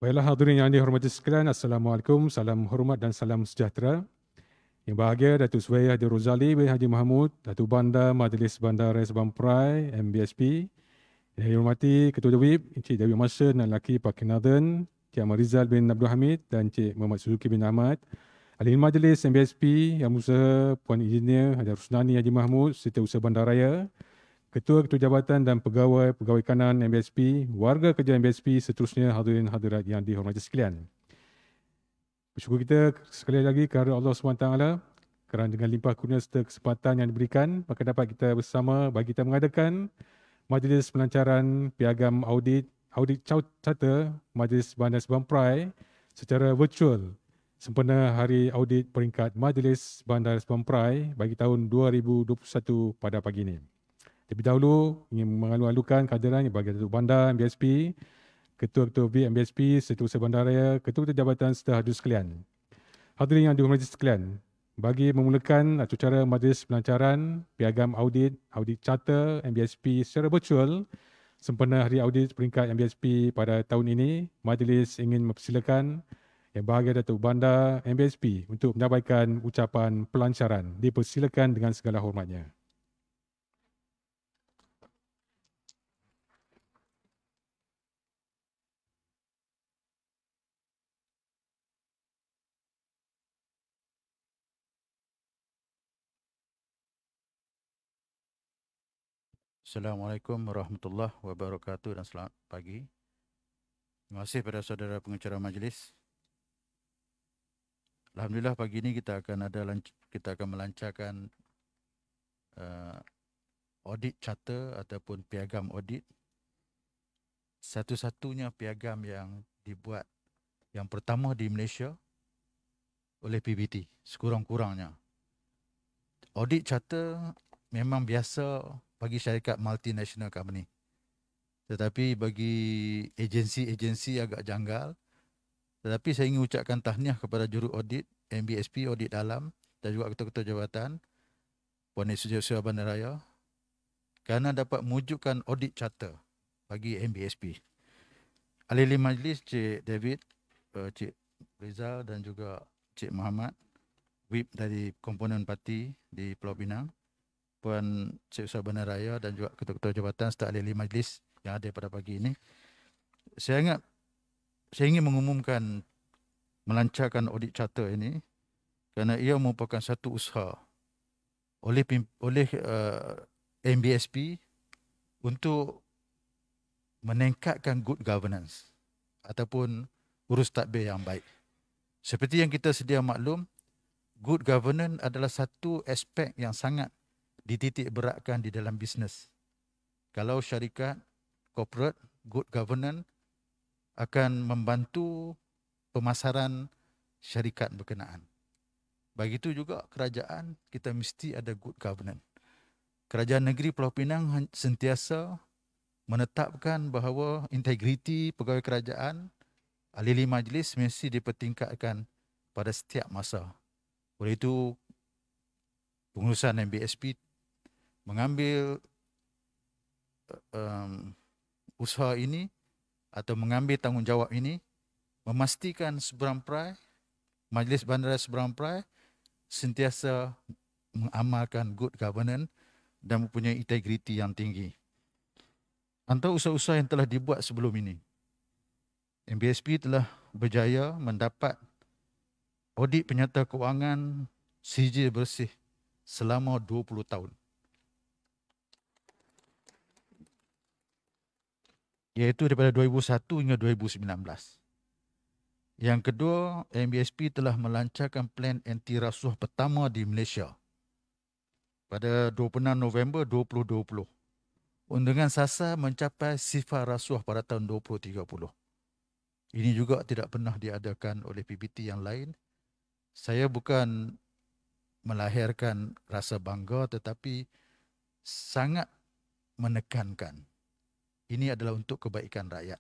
Baiklah hadirin yang dihormati sekalian, Assalamualaikum, salam hormat dan salam sejahtera. Yang bahagia Datuk Suhairi Haji Rozali bin Haji Mahmud, Datuk Bandar Majlis Bandar Raya Sabang Perai, MBSP. Yang dihormati Ketua WIP, Encik Dewi Marshal dan Laki Pakir Northern, Encik Ahmad Rizal bin Abdul Hamid dan Encik Muhammad Suzuki bin Ahmad. Ahli Majlis MBSP, Yang Berusaha Puan Engineer Haji Rusnani Haji Mahmud, Setiausaha Bandaraya, Ketua-Ketua Jabatan dan Pegawai Kanan MBSP, warga kerja MBSP, seterusnya hadirin hadirat yang dihormati sekalian. Bersyukur kita sekali lagi kepada Allah SWT kerana dengan limpah kurnia serta kesempatan yang diberikan, maka dapat kita bersama bagi kita mengadakan majlis pelancaran piagam audit charter Majlis Bandar Sabang Perai secara virtual sempena Hari Audit Peringkat Majlis Bandar Sabang Perai bagi tahun 2021 pada pagi ini. Terlebih dahulu, ingin mengalu-alukan kehadiran bagi Datuk Bandar MBSP, Ketua-Ketua V MBSP, Setiausaha Bandaraya, Ketua-Ketua Jabatan serta hadirin sekalian. Hadirin yang dihormati sekalian, bagi memulakan acara majlis pelancaran piagam audit charter MBSP secara virtual sempena Hari Audit Peringkat MBSP pada tahun ini, majlis ingin mempersilakan Yang Bahagia Datuk Bandar MBSP untuk menyampaikan ucapan pelancaran. Dipersilakan dengan segala hormatnya. Assalamualaikum warahmatullahi wabarakatuh dan selamat pagi. Terima kasih kepada saudara pengacara majlis. Alhamdulillah pagi ini kita akan melancarkan audit charter ataupun piagam audit. Satu-satunya piagam yang dibuat yang pertama di Malaysia oleh PBT sekurang-kurangnya. Audit charter memang biasa bagi syarikat multinational company. Tetapi bagi agensi-agensi agak janggal. Tetapi saya ingin ucapkan tahniah kepada juru audit MBSP, audit dalam dan juga ketua-ketua jabatan Puan Setiausaha Bandaraya kerana dapat mewujudkan audit charter bagi MBSP. Ahli majlis Cik David, Cik Rizal dan juga Cik Muhammad, WIP dari komponen parti di Pulau Pinang, Puan Setiausaha Bandaraya dan juga ketua-ketua jabatan serta ahli majlis yang ada pada pagi ini. Saya ingin mengumumkan melancarkan audit charter ini kerana ia merupakan satu usaha oleh MBSP untuk meningkatkan good governance ataupun urus tadbir yang baik. Seperti yang kita sedia maklum, good governance adalah satu aspek yang sangat dititik beratkan di dalam bisnes. Kalau syarikat corporate, good governance akan membantu pemasaran syarikat berkenaan. Begitu juga kerajaan, kita mesti ada good governance. Kerajaan negeri Pulau Pinang sentiasa menetapkan bahawa integriti pegawai kerajaan, ahli majlis mesti dipertingkatkan pada setiap masa. Oleh itu, pengurusan MBSP mengambil usaha ini atau mengambil tanggungjawab ini memastikan Seberang Perai, Majlis Bandaraya Seberang Perai sentiasa mengamalkan good governance dan mempunyai integriti yang tinggi. Antara usaha-usaha yang telah dibuat sebelum ini, MBSP telah berjaya mendapat audit penyata kewangan sijil bersih selama 20 tahun. Iaitu daripada 2001 hingga 2019. Yang kedua, MBSP telah melancarkan plan anti rasuah pertama di Malaysia pada 26 November 2020 dengan sasar mencapai sifar rasuah pada tahun 2030. Ini juga tidak pernah diadakan oleh PBT yang lain. Saya bukan melahirkan rasa bangga tetapi sangat menekankan ini adalah untuk kebaikan rakyat.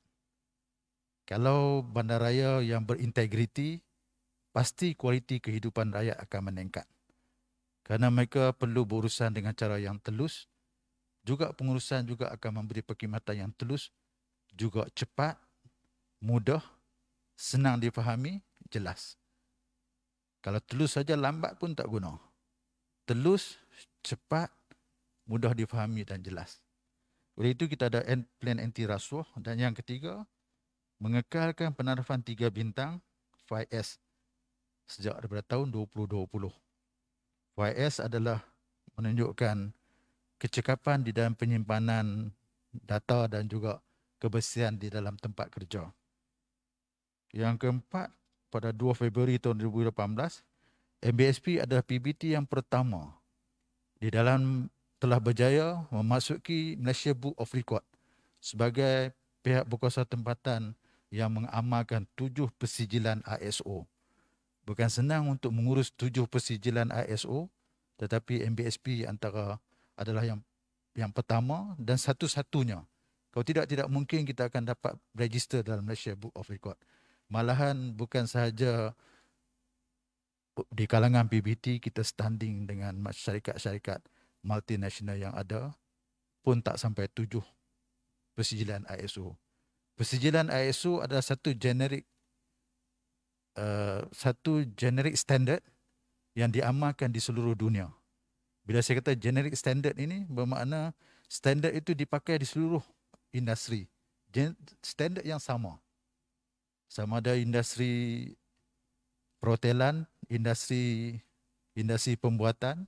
Kalau bandaraya yang berintegriti, pasti kualiti kehidupan rakyat akan meningkat. Kerana mereka perlu berurusan dengan cara yang telus, juga pengurusan juga akan memberi perkhidmatan yang telus, juga cepat, mudah senang difahami, jelas. Kalau telus saja lambat pun tak guna. Telus, cepat, mudah difahami dan jelas. Oleh itu kita ada plan anti rasuah. Dan yang ketiga, mengekalkan penarafan 3 bintang 5S sejak daripada tahun 2020. 5S adalah menunjukkan kecekapan di dalam penyimpanan data dan juga kebersihan di dalam tempat kerja. Yang keempat, pada 2 Februari tahun 2018, MBSP adalah PBT yang pertama di dalam telah berjaya memasuki Malaysia Book of Record sebagai pihak berkuasa tempatan yang mengamalkan 7 persijilan ISO. Bukan senang untuk mengurus 7 persijilan ISO, tetapi MBSP adalah yang pertama dan satu-satunya. Kalau tidak mungkin kita akan dapat register dalam Malaysia Book of Record. Malahan bukan sahaja di kalangan PBT kita standing dengan syarikat-syarikat multinasional yang ada pun tak sampai 7 persijilan ISO. Persijilan ISO adalah satu generic standard yang diamalkan di seluruh dunia. Bila saya kata generic standard ini, bermakna standard itu dipakai di seluruh industri. Standard yang sama. Sama ada industri perhotelan, industri pembuatan,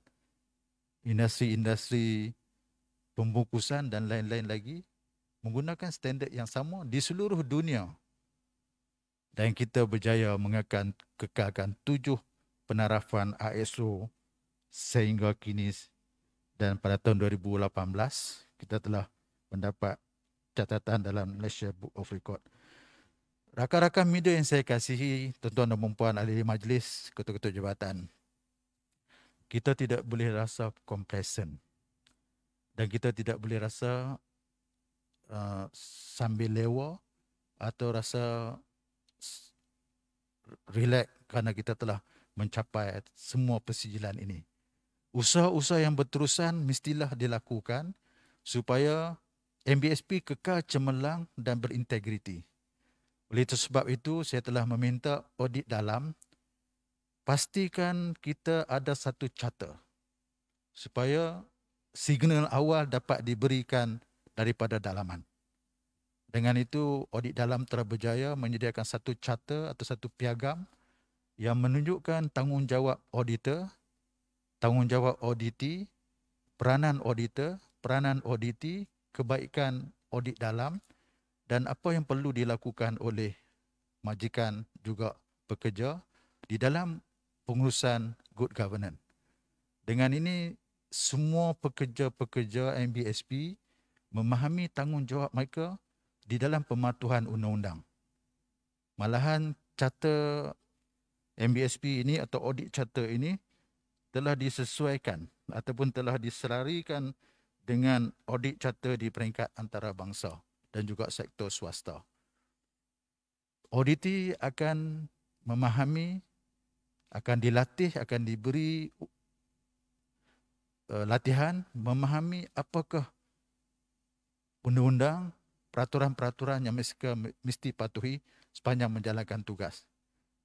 industri pembungkusan dan lain-lain lagi, menggunakan standard yang sama di seluruh dunia. Dan kita berjaya kekalkan 7 penarafan ISO sehingga kini, dan pada tahun 2018 kita telah mendapat catatan dalam Malaysia Book of Record. Rakan-rakan media yang saya kasihi, tuan-tuan dan puan ahli majlis, ketua-ketua jabatan, kita tidak boleh rasa complacent dan kita tidak boleh rasa sambil lewa atau rasa relax kerana kita telah mencapai semua persijilan ini. Usaha-usaha yang berterusan mestilah dilakukan supaya MBSP kekal cemerlang dan berintegriti. Oleh sebab itu, saya telah meminta audit dalam, pastikan kita ada satu charter supaya signal awal dapat diberikan daripada dalaman. Dengan itu, audit dalam telah berjaya menyediakan satu charter atau satu piagam yang menunjukkan tanggungjawab auditor, tanggungjawab auditi, peranan auditor, peranan auditi, kebaikan audit dalam dan apa yang perlu dilakukan oleh majikan juga pekerja di dalam pengurusan good governance. Dengan ini, semua pekerja-pekerja MBSP memahami tanggungjawab mereka di dalam pematuhan undang-undang. Malahan charter MBSP ini atau audit charter ini telah disesuaikan ataupun telah diselarikan dengan audit charter di peringkat antarabangsa dan juga sektor swasta. Auditi akan memahami, akan dilatih, akan diberi latihan memahami apakah undang-undang, peraturan-peraturan yang mesti patuhi sepanjang menjalankan tugas.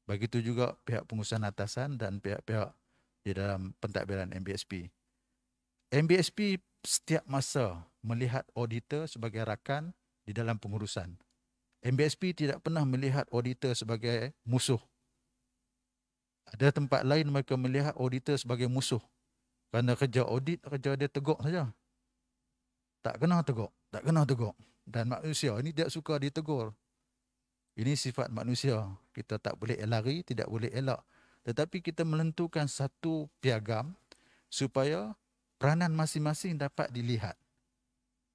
Begitu juga pihak pengurusan atasan dan pihak-pihak di dalam pentadbiran MBSP. MBSP setiap masa melihat auditor sebagai rakan di dalam pengurusan. MBSP tidak pernah melihat auditor sebagai musuh. Ada tempat lain mereka melihat auditor sebagai musuh. Kerana kerja audit, kerja dia teguk saja. Tak kena teguk, tak kena teguk. Dan manusia ini tidak suka ditegur. Ini sifat manusia. Kita tak boleh lari, tidak boleh elak. Tetapi kita menentukan satu piagam supaya peranan masing-masing dapat dilihat.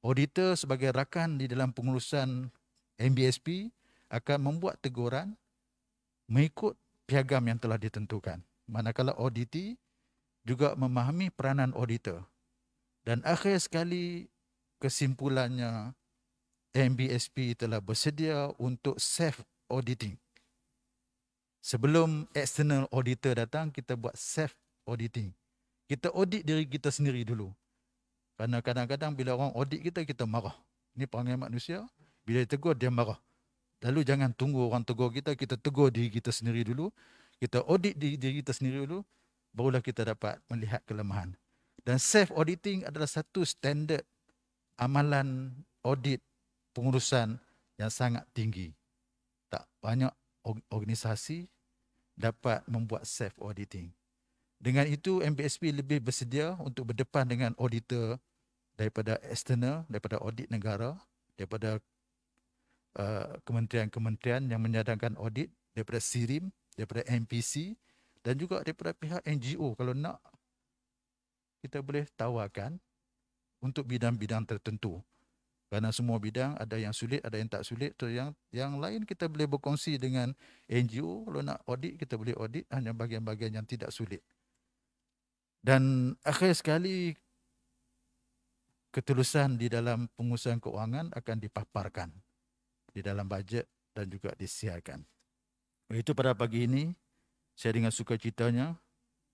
Auditor sebagai rakan di dalam pengurusan MBSP akan membuat teguran mengikut piagam yang telah ditentukan. Manakala auditi juga memahami peranan auditor. Dan akhir sekali, kesimpulannya, MBSP telah bersedia untuk self-auditing. Sebelum external auditor datang, kita buat self-auditing. Kita audit diri kita sendiri dulu. Kerana kadang-kadang bila orang audit kita, kita marah. Ini perangai manusia. Bila ditegur, dia marah. Lalu jangan tunggu orang tegur kita, kita tegur diri kita sendiri dulu. Kita audit diri kita sendiri dulu, barulah kita dapat melihat kelemahan. Dan self-auditing adalah satu standard amalan audit pengurusan yang sangat tinggi. Tak banyak organisasi dapat membuat self-auditing. Dengan itu, MBSP lebih bersedia untuk berdepan dengan auditor daripada eksternal, daripada audit negara, daripada kementerian-kementerian yang menyadangkan audit, daripada SIRIM, daripada NPC dan juga daripada pihak NGO. Kalau nak, kita boleh tawarkan untuk bidang-bidang tertentu. Kerana semua bidang ada yang sulit, ada yang tak sulit. So yang lain kita boleh berkongsi dengan NGO. Kalau nak audit, kita boleh audit hanya bahagian-bahagian yang tidak sulit. Dan akhir sekali, ketulusan di dalam pengurusan keuangan akan dipaparkan di dalam bajet dan juga disiarkan. Itu pada pagi ini, saya dengan sukacitanya,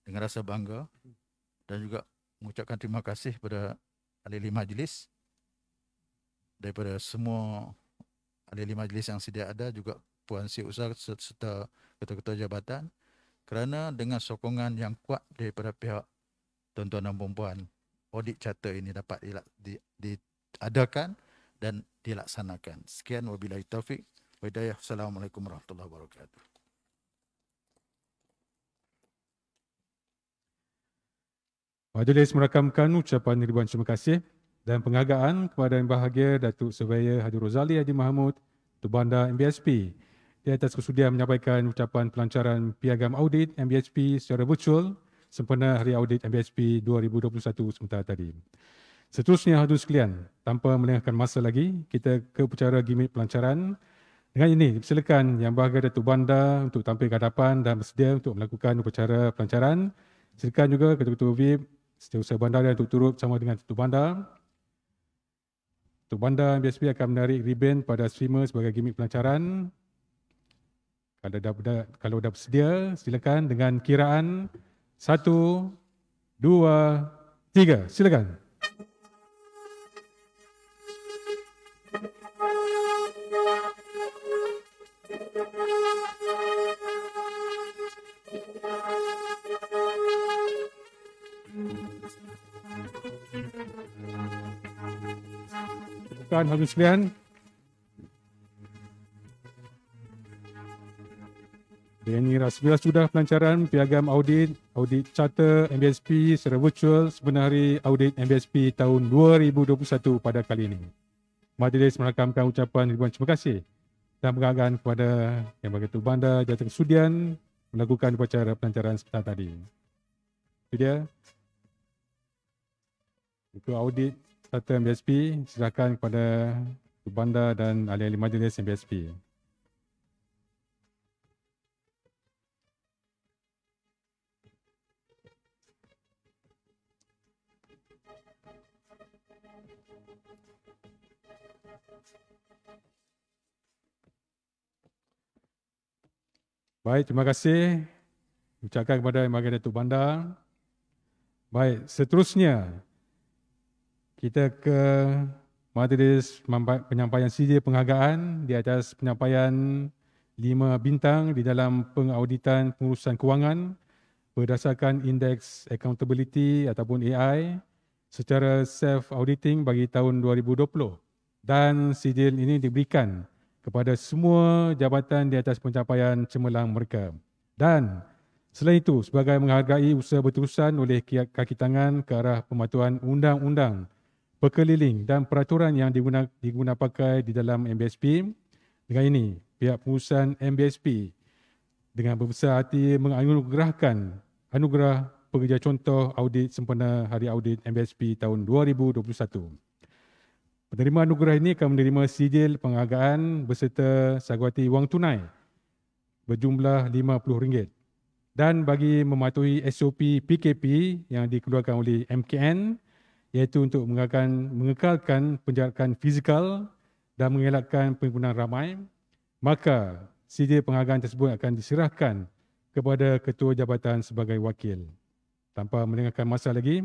dengan rasa bangga dan juga mengucapkan terima kasih kepada ahli majlis, daripada semua ahli majlis yang sedia ada, juga Puan Setiausaha serta ketua-ketua jabatan, kerana dengan sokongan yang kuat daripada pihak tuan-tuan dan puan-puan, audit charter ini dapat diadakan dan dilaksanakan. Sekian, wabillahi taufik wa hidayah. Assalamualaikum warahmatullahi wabarakatuh. Majlis merakamkan ucapan ribuan terima kasih dan penghargaan kepada Yang Berbahagia Datuk Surveyor Haji Rozali Haji Mahmud, Ketua Bandar MBSP, di atas kesudian menyampaikan ucapan pelancaran piagam audit MBSP secara virtual sempena Hari Audit MBSP 2021 sebentar tadi. Seterusnya, hadirin sekalian, tanpa melengahkan masa lagi, kita ke upacara gimmick pelancaran. Dengan ini, dipersilakan Yang Berbahagia Datuk Bandar untuk tampil ke hadapan dan bersedia untuk melakukan upacara pelancaran. Silakan juga Ketua-Ketua VIP, Setiausaha Bandaran untuk turut bersama dengan Ketua Bandar. Ketua Bandar MBSP akan menarik ribbon pada streamer sebagai gimmick pelancaran. Kalau dah bersedia, silakan dengan kiraan 1, 2, 3. Silakan. Tuan hadirin sekalian, dengan ini rasmilah sudah pelancaran piagam audit charter MBSP secara virtual sempena Hari Audit MBSP tahun 2021 pada kali ini. Majlis merakamkan ucapan ribuan terima kasih dan penghargaan kepada Yang Berbahagia Datuk Bandar jatuh kesudian melakukan upacara pelancaran sebentar tadi. Itu dia. Untuk audit charter MBSP, silakan kepada Ketua Bandar dan ahli-ahli majlis MBSP. Baik, terima kasih. Ucapkan kepada Yang Berbahagia Datuk Bandar. Baik, seterusnya kita ke majlis penyampaian sijil penghargaan di atas penyampaian 5 bintang di dalam pengauditan pengurusan kewangan berdasarkan Indeks Accountability ataupun AI secara self-auditing bagi tahun 2020. Dan sijil ini diberikan kepada semua jabatan di atas pencapaian cemerlang mereka. Dan selain itu, sebagai menghargai usaha berterusan oleh kaki tangan ke arah pematuhan undang-undang berkeliling dan peraturan yang diguna pakai di dalam MBSP. Dengan ini, pihak pengurusan MBSP dengan berbesar hati menganugerahkan anugerah pekerja contoh audit sempena Hari Audit MBSP tahun 2021. Penerima anugerah ini akan menerima sijil penghargaan beserta sagawati wang tunai berjumlah RM50. Dan bagi mematuhi SOP PKP yang dikeluarkan oleh MKN, iaitu untuk mengekalkan penjarakan fizikal dan mengelakkan penggunaan ramai, maka sijil penghargaan tersebut akan diserahkan kepada Ketua Jabatan sebagai wakil. Tanpa melengahkan masa lagi,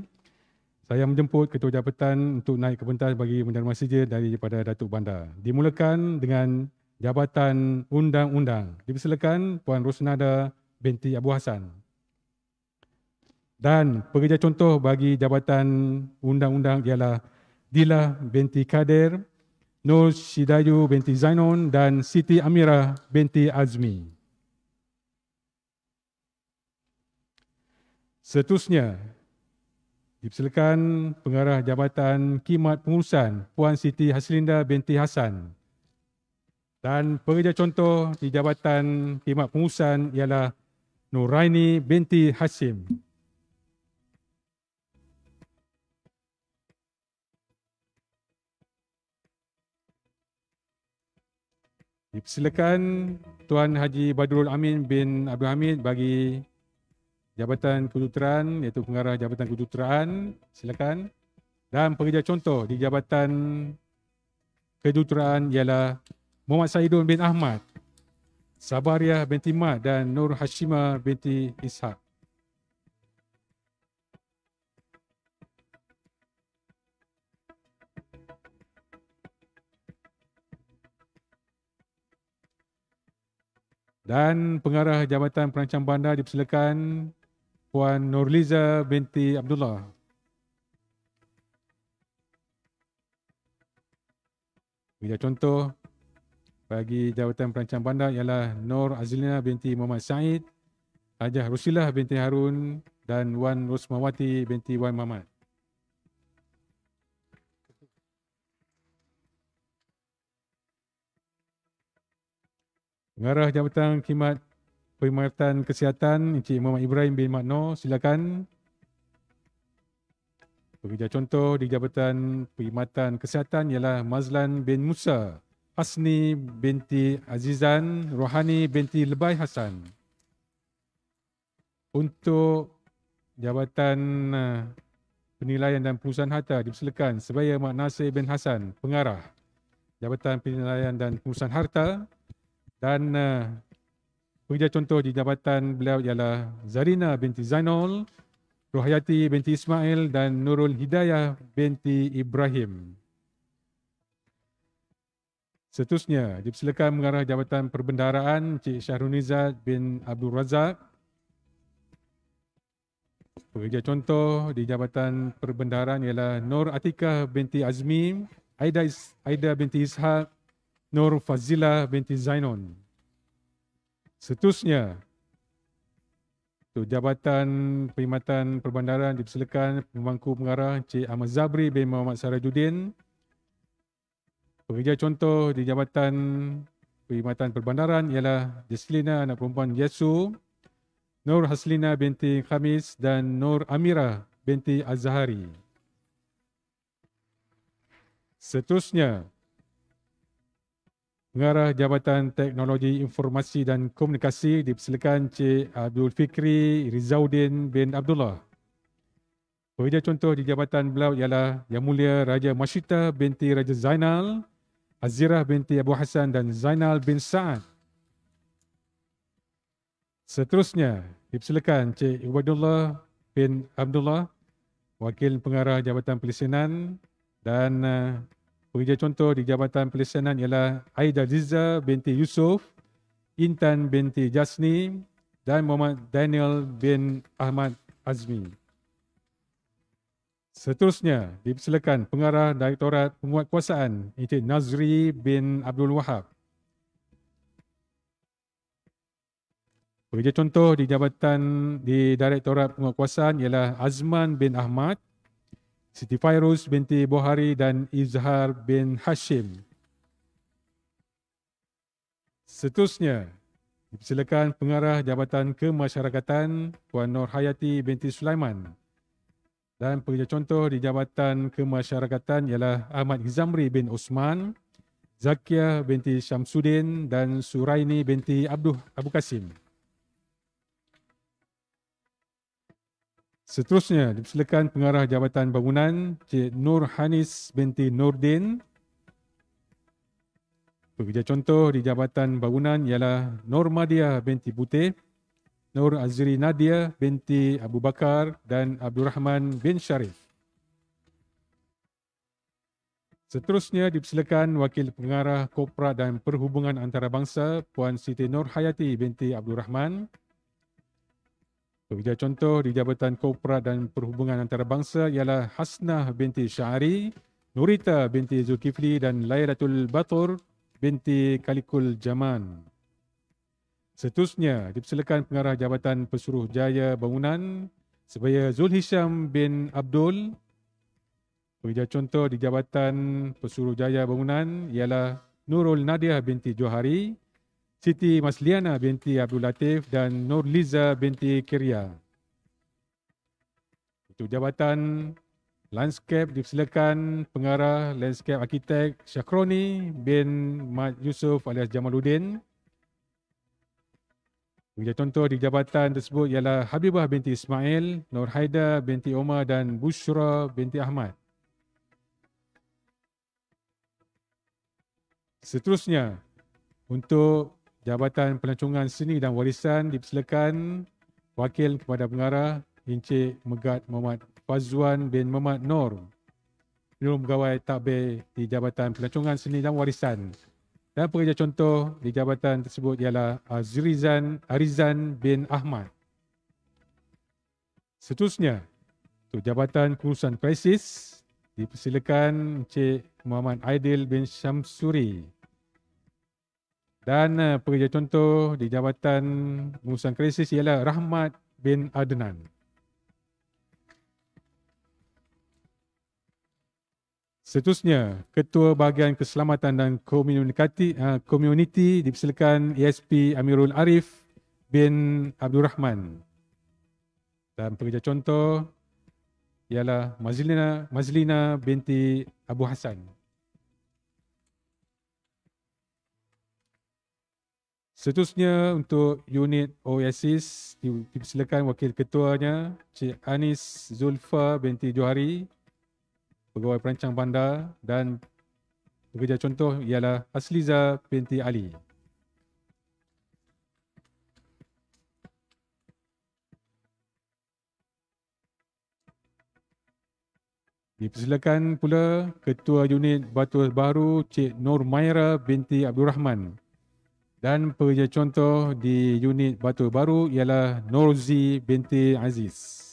saya menjemput Ketua Jabatan untuk naik ke pentas bagi menerima sijil daripada Datuk Bandar. Dimulakan dengan Jabatan Undang-Undang dipersilakan Puan Rosnada binti Abu Hassan. Dan pekerja contoh bagi Jabatan Undang-Undang ialah Dila binti Kadir, Nur Shidayu binti Zainon dan Siti Amirah binti Azmi. Seterusnya, dipersilakan Pengarah Jabatan Khidmat Pengurusan Puan Siti Haslinda binti Hassan. Dan pekerja contoh di Jabatan Khidmat Pengurusan ialah Nuraini binti Hashim. Dipersilakan Tuan Haji Badrul Amin bin Abdul Hamid bagi Jabatan Kedudukan iaitu Pengarah Jabatan Kedudukan. Silakan. Dan pekerja contoh di Jabatan Kedudukan ialah Muhammad Saidun bin Ahmad, Sabariah binti Mat dan Nur Hashimah binti Ishaq. Dan Pengarah Jabatan Perancang Bandar dipersilakan Puan Nurliza binti Abdullah. Pekerja contoh bagi Jabatan Perancang Bandar ialah Nur Azlina binti Muhammad Said, Hajah Rusilah binti Harun dan Wan Rosmawati binti Wan Muhammad. Pengarah Jabatan Khidmat Perkhidmatan Kesihatan Encik Muhammad Ibrahim bin Makno, silakan. Pekerja contoh di Jabatan Perkhidmatan Kesihatan ialah Mazlan bin Musa, Hasni binti Azizan, Rohani binti Lebay Hasan. Untuk Jabatan Penilaian dan Pengurusan Harta dipersilakan Sebaya Mak Nasir bin Hasan, Pengarah Jabatan Penilaian dan Pengurusan Harta. Dan pekerja contoh di jabatan beliau ialah Zarina binti Zainul, Rohayati binti Ismail dan Nurul Hidayah binti Ibrahim. Seterusnya, dipersilakan Pengarah Jabatan Perbendaharaan Encik Syahrul Nizat bin Abdul Razak. Pekerja contoh di Jabatan Perbendaharaan ialah Nur Atikah binti Azmi, Aida binti Ishaq, Nur Fazilah binti Zainon. Seterusnya, untuk Jabatan Perkhidmatan Perbandaran dipersilakan Pemangku Pengarah Encik Ahmad Zabri bin Muhammad Sarajuddin. Pekerja contoh di Jabatan Perkhidmatan Perbandaran ialah Jaslina anak perempuan Yesu, Nur Haslina binti Khamis dan Nur Amirah binti Az-Zahari. Seterusnya, Pengarah Jabatan Teknologi Informasi dan Komunikasi dipersilakan Encik Abdul Fikri Rizauddin bin Abdullah. Pekerja contoh di jabatan beliau ialah Yang Mulia Raja Masyitah binti Raja Zainal, Azirah binti Abu Hassan dan Zainal bin Sa'ad. Seterusnya, dipersilakan Encik Ubadullah bin Abdullah, Wakil Pengarah Jabatan Pelisanan, dan pekerja contoh di Jabatan Pelisanan ialah Aida Ziza binti Yusuf, Intan binti Jasni dan Muhammad Daniel bin Ahmad Azmi. Seterusnya, dipersilakan Pengarah Direktorat Penguatkuasaan Encik Nazri bin Abdul Wahab. Pekerja contoh di Jabatan di Direktorat Penguatkuasaan ialah Azman bin Ahmad, Siti Fairuz binti Bohari dan Izhar bin Hashim. Seterusnya, dipersilakan Pengarah Jabatan Kemasyarakatan Puan Nur Hayati binti Sulaiman. Dan pekerja contoh di Jabatan Kemasyarakatan ialah Ahmad Hizamri bin Osman, Zakiah binti Syamsuddin dan Suraini binti Abu Kasim. Seterusnya, dipersilakan Pengarah Jabatan Bangunan Cik Nur Hanis binti Nurdin. Pekerja contoh di Jabatan Bangunan ialah Nur Madiah binti Putih, Nur Azri Nadia binti Abu Bakar dan Abdul Rahman bin Sharif. Seterusnya dipersilakan Wakil Pengarah Korporat dan Perhubungan Antarabangsa Puan Siti Nurhayati binti Abdul Rahman. Pekerja contoh di Jabatan Korporat dan Perhubungan Antarabangsa ialah Hasnah binti Syahari, Nurita binti Zulkifli dan Lailatul Batur binti Kalikul Jaman. Seterusnya dipersilakan Pengarah Jabatan Pesuruhjaya Bangunan Sebaya Zul Hisham bin Abdul. Pekerja contoh di Jabatan Pesuruhjaya Bangunan ialah Nurul Nadia binti Johari, Siti Masliana binti Abdul Latif dan Nurliza binti Kiria. Untuk Jabatan Landscape dipersilakan Pengarah Landscape Arkitek Syakroni bin Mat Yusof alias Jamaluddin. Pekerja contoh di jabatan tersebut ialah Habibah binti Ismail, Nur Haida binti Omar dan Bushra binti Ahmad. Seterusnya, untuk Jabatan Pelancongan Seni dan Warisan dipersilakan Wakil kepada Pengarah Encik Megat Muhammad Fazwan bin Muhammad Nur, Penyuluh Pegawai Takbir di Jabatan Pelancongan Seni dan Warisan. Dan pekerja contoh di jabatan tersebut ialah Arizan bin Ahmad. Seterusnya, untuk Jabatan Pengurusan Krisis dipersilakan Encik Muhammad Aidil bin Syamsuri. Dan pekerja contoh di Jabatan Pengurusan Krisis ialah Rahmat bin Adnan. Seterusnya, Ketua Bahagian Keselamatan dan Komuniti dipersilakan ASP Amirul Arif bin Abdul Rahman. Dan pekerja contoh ialah Mazlina binti Abu Hassan. Seterusnya, untuk unit Oasis dipersilakan Wakil Ketuanya Cik Anis Zulfa binti Johari, Pegawai Perancang Bandar, dan pekerja contoh ialah Asliza binti Ali. Dipersilakan pula Ketua Unit Batu Baru Cik Nur Maira binti Abdul Rahman, dan pekerja contoh di Unit Batu Baru ialah Norzi binti Aziz.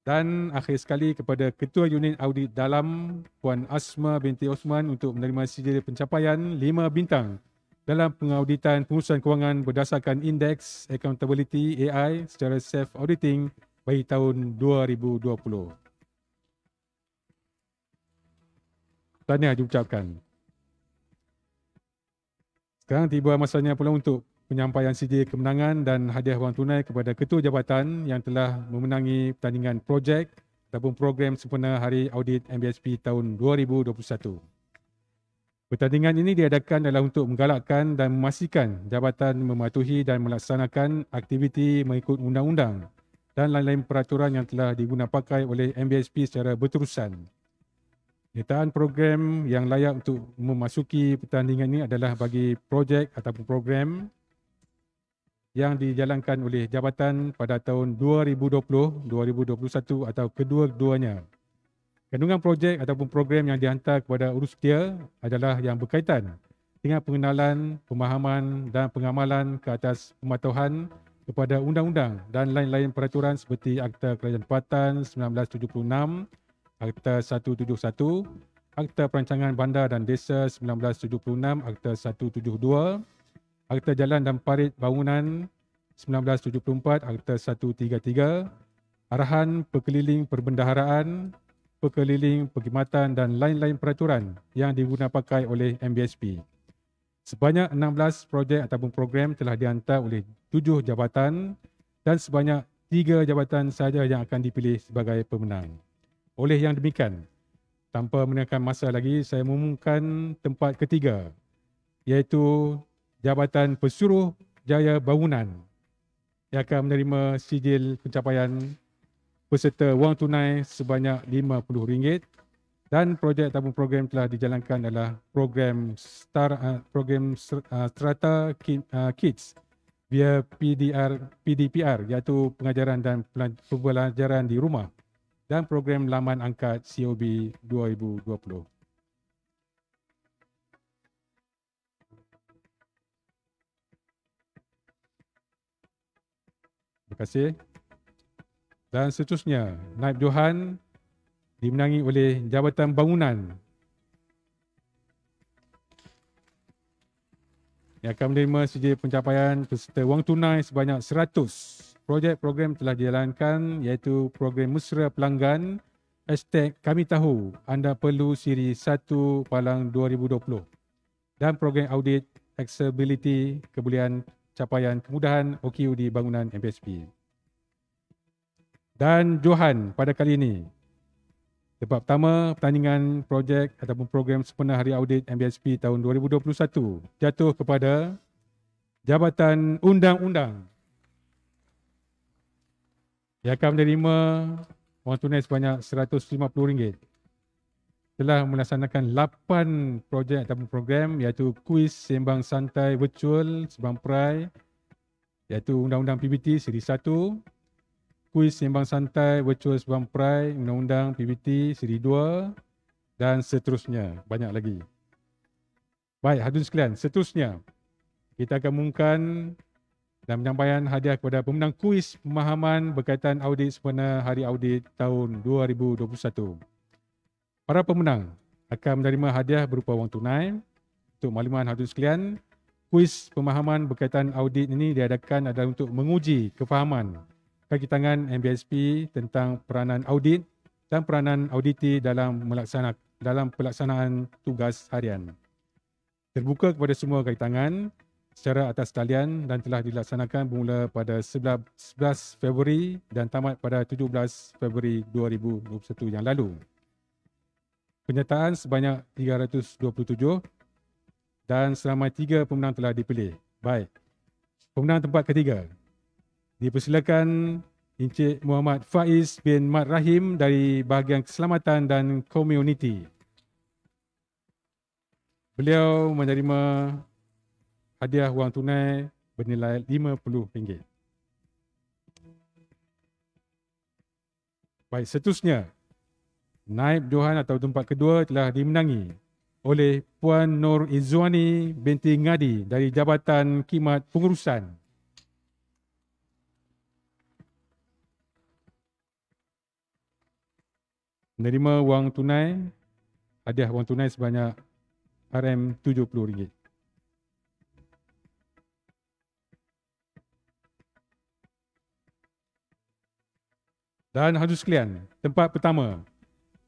Dan akhir sekali kepada Ketua Unit Audit Dalam Puan Asma binti Osman untuk menerima sijil pencapaian 5 bintang dalam pengauditan pengurusan kewangan berdasarkan Indeks Accountability AI secara self-auditing bagi tahun 2020. Tahniah diucapkan. Sekarang tiba masanya pula untuk penyampaian sijil kemenangan dan hadiah wang tunai kepada ketua jabatan yang telah memenangi pertandingan projek ataupun program sempena Hari Audit MBSP tahun 2021. Pertandingan ini diadakan adalah untuk menggalakkan dan memastikan jabatan mematuhi dan melaksanakan aktiviti mengikut undang-undang dan lain-lain peraturan yang telah digunapakai oleh MBSP secara berterusan. Penyertaan program yang layak untuk memasuki pertandingan ini adalah bagi projek ataupun program yang dijalankan oleh jabatan pada tahun 2020, 2021 atau kedua-duanya. Kandungan projek ataupun program yang dihantar kepada urus setia adalah yang berkaitan dengan pengenalan, pemahaman dan pengamalan ke atas pematuhan kepada undang-undang dan lain-lain peraturan seperti Akta Kerajaan Tempatan 1976, Akta 171, Akta Perancangan Bandar dan Desa 1976, Akta 172, Akta Jalan dan Parit Bangunan 1974, Akta 133, Arahan Perkeliling Perbendaharaan, Perkeliling Perkhidmatan dan lain-lain peraturan yang digunapakai oleh MBSP. Sebanyak 16 projek ataupun program telah dihantar oleh 7 jabatan dan sebanyak 3 jabatan sahaja yang akan dipilih sebagai pemenang. Oleh yang demikian, tanpa menekan masa lagi, saya mengumumkan tempat ketiga, iaitu Jabatan Pesuruhjaya Bangunan yang akan menerima sijil pencapaian beserta wang tunai sebanyak RM50 dan projek ataupun program telah dijalankan adalah program Strata Kids via PDPR iaitu pengajaran dan pembelajaran di rumah dan program laman angkat COB 2020. Terima kasih. Dan seterusnya, Naib Johan dimenangi oleh Jabatan Bangunan yang akan menerima sijil pencapaian peserta wang tunai sebanyak 100. Projek program telah dijalankan iaitu program mesra pelanggan #Kami Tahu Anda Perlu Siri 1/2020 dan program audit accessibility kemuliaan capaian kemudahan OQ di bangunan MPSP. Dan Johan pada kali ini, tempat pertama pertandingan projek ataupun program sempena Hari Audit MBSP tahun 2021 jatuh kepada Jabatan Undang-Undang yang akan menerima wang tunai sebanyak RM150. Telah melaksanakan 8 projek ataupun program iaitu kuis sembang santai virtual Sebang Perai iaitu Undang-Undang PBT Siri 1, kuis sembang santai virtual Sebang Perai Undang-Undang PBT Siri 2 dan seterusnya, banyak lagi. Baik, hadirin sekalian, seterusnya kita akan mengumumkan dan penyampaian hadiah kepada pemenang kuis pemahaman berkaitan audit sempena Hari Audit tahun 2021. Para pemenang akan menerima hadiah berupa wang tunai. Untuk makluman hadirin sekalian, kuis pemahaman berkaitan audit ini diadakan adalah untuk menguji kefahaman kaki tangan MBSP tentang peranan audit dan peranan auditi dalam pelaksanaan tugas harian. Terbuka kepada semua kaki tangan secara atas talian dan telah dilaksanakan bermula pada 11 Februari dan tamat pada 17 Februari 2021 yang lalu. Penyertaan sebanyak 327 dan seramai 3 pemenang telah dipilih. Baik, pemenang tempat ketiga dipersilakan Encik Muhammad Faiz bin Mat Rahim dari bahagian keselamatan dan komuniti. Beliau menerima hadiah wang tunai bernilai RM50. Baik, seterusnya, Naib Johan atau tempat kedua telah dimenangi oleh Puan Nur Izwani binti Ngadi dari Jabatan Khidmat Pengurusan. Menerima wang tunai, hadiah wang tunai sebanyak RM70. Dan hadirin sekalian, tempat pertama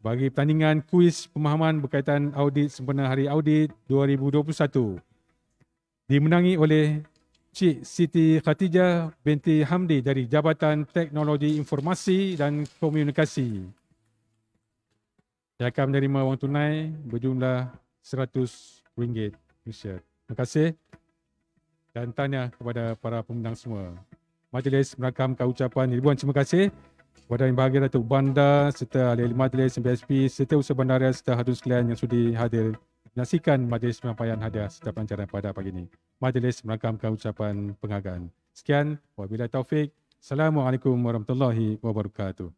bagi pertandingan kuis pemahaman berkaitan audit sempena Hari Audit 2021 dimenangi oleh Cik Siti Khatijah binti Hamdi dari Jabatan Teknologi Informasi dan Komunikasi. Yang akan menerima wang tunai berjumlah RM100 Malaysia. Terima kasih dan tahniah kepada para pemenang semua. Majlis merakamkan ucapan ribuan terima kasih kepada Yang Berbahagia Datuk Bandar serta ahli-ahli majlis MBSP serta usaha bandaraya serta hadirin sekalian yang sudi hadir menyaksikan majlis penyampaian hadiah serta pelancaran pada pagi ini. Majlis merakamkan ucapan penghargaan. Sekian, wabillahi taufik. Assalamualaikum warahmatullahi wabarakatuh.